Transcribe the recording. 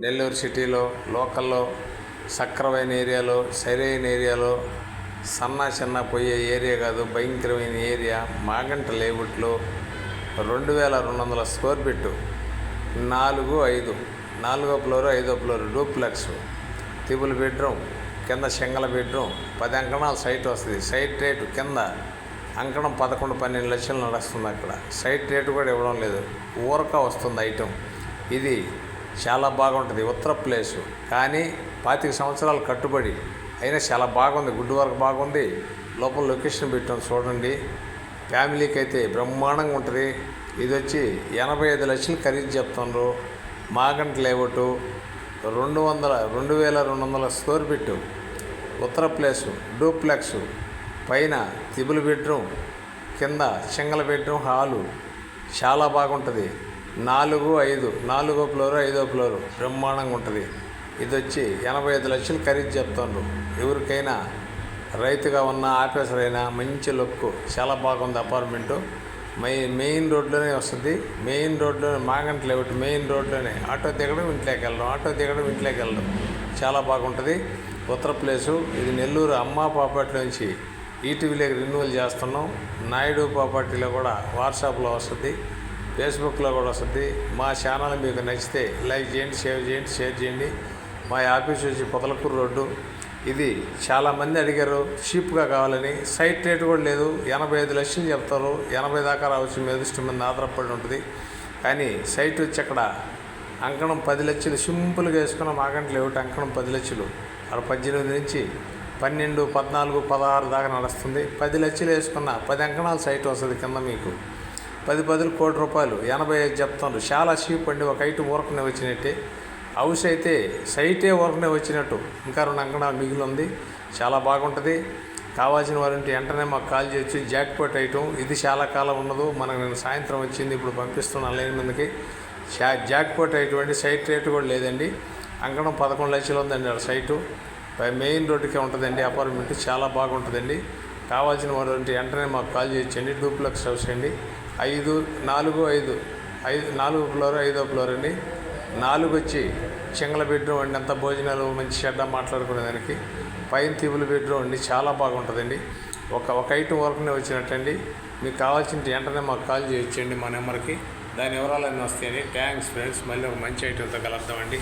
నెల్లూరు సిటీలో లోకల్లో సక్రమైన ఏరియాలో సరైన ఏరియాలో చిన్న పోయే ఏరియా కాదు, భయంకరమైన ఏరియా. మాగంట లేఅవుట్లో 2200 స్క్వేర్ ఫీటు 4-5 4వ ఫ్లోరు 5వ ఫ్లోరు డూప్లెక్స్, త్రిబుల్ బెడ్రూమ్, కింద సింగల్ బెడ్రూమ్, 10 అంకణాల సైట్ వస్తుంది. సైట్ రేటు కింద అంకణం 11-12 లక్షలు నడుస్తుంది. అక్కడ సైట్ రేటు కూడా ఇవ్వడం లేదు, ఊరక వస్తుంది ఐటెం. ఇది చాలా బాగుంటుంది, ఉత్తర ప్లేసు. కానీ 25 సంవత్సరాలు కట్టుబడి అయినా చాలా బాగుంది, గుడ్ వర్క్ బాగుంది. లోపల లొకేషన్ పెట్టాం చూడండి. ఫ్యామిలీకి అయితే బ్రహ్మాండంగా ఉంటుంది. ఇది వచ్చి 85 లక్షలు ఖరీదు చెప్తున్నారు. మాగంట లేఅవుట్ 2200 స్క్వేర్ ఫీటు ఉత్తర ప్లేసు డూప్లెక్స్, పైన త్రిబుల్ బెడ్రూమ్, కింద సింగల్ బెడ్రూమ్ హాలు, చాలా బాగుంటుంది. 4-5 4వ ఫ్లోరు 5వ ఫ్లోరు బ్రహ్మాండంగా ఉంటుంది. ఇది వచ్చి 85 లక్షలు ఖరీదు చెప్తున్నారు. ఎవరికైనా రైతుగా ఉన్న ఆఫీసర్ అయినా మంచి లుక్, చాలా బాగుంది అపార్ట్మెంటు. మెయిన్ రోడ్లోనే వస్తుంది. Main రోడ్లోనే Maganti layout main రోడ్లోనే auto దిగడం ఇంట్లోకి వెళ్ళడం, చాలా బాగుంటుంది. ఉత్తర ప్లేసు. ఇది నెల్లూరు అమ్మ ప్రాపర్టీ నుంచి ఈటీవీలోకి రెన్యువల్ చేస్తున్నాం. నాయుడు ప్రాపర్టీలో కూడా వాట్సాప్లో వస్తుంది, ఫేస్బుక్లో కూడా వస్తుంది. మా ఛానల్ మీకు నచ్చితే లైక్ చేయండి, షేర్ చేయండి. మా ఆఫీస్ వచ్చి పొదలకూరు రోడ్డు. ఇది చాలామంది అడిగారు చీప్గా కావాలని. సైట్ రేటు కూడా లేదు, 85 లక్షలు చెప్తారు. 80 దాకా రావచ్చు, మీ అదృష్టం మీద ఆధారపడి ఉంటుంది. కానీ సైట్ వచ్చి అక్కడ అంకణం 10 లక్షలు సింపుల్గా వేసుకున్న మాగంట లేఅవుట్ అంకణం 10 లక్షలు. అక్కడ 18 నుంచి 12, 14, 16 దాకా నడుస్తుంది. 10 లక్షలు వేసుకున్న 10 అంకణాల సైట్ వస్తుంది. కింద మీకు 10 కోటి రూపాయలు 85 చెప్తున్నారు. చాలా చీప్ అండి. ఒక ఐటమ్ ఊరకనే వచ్చినట్టే. హౌస్ అయితే సైటే ఊరకనే వచ్చినట్టు. ఇంకా 2 అంకణాలు మిగిలి ఉంది, చాలా బాగుంటుంది. కావాల్సిన వారంటే వెంటనే మాకు కాల్ చేయొచ్చు. జాక్పాట్ ఐటమ్ ఇది చాలా కాలం ఉండదు, మనకు నేను సాయంత్రం వచ్చింది, ఇప్పుడు పంపిస్తున్నాను లైన్ మీదకి. జాక్పాట్ ఐటమ్ అండి. సైట్ రేటు కూడా లేదండి. అంకణం 11 లక్షలు ఉందండి ఆ సైటు. మెయిన్ రోడ్డుకే ఉంటుందండి అపార్ట్మెంట్, చాలా బాగుంటుందండి. కావాల్సిన వారంటే వెంటనే మాకు కాల్ చేయొచ్చండి. డూప్లెక్స్ హౌస్ అండి. 4వ ఫ్లోర్ 5వ ఫ్లోర్ అండి. 4 వచ్చి సింగల్ బెడ్రూమ్ అండి. అంత భోజనాలు మంచి చెడ్డ మాట్లాడుకునేదానికి. పైన త్రిబుల్ బెడ్రూమ్ అండి, చాలా బాగుంటుందండి. ఒక ఐటమ్ వరకునే వచ్చినట్టండి. మీకు కావాల్సిన వెంటనే మాకు కాల్ చేయొచ్చండి మా నెంబర్కి. దాని వివరాలన్నీ వస్తాయండి. Thanks friends. మళ్ళీ ఒక మంచి ఐటమ్తో కలుద్దామండి.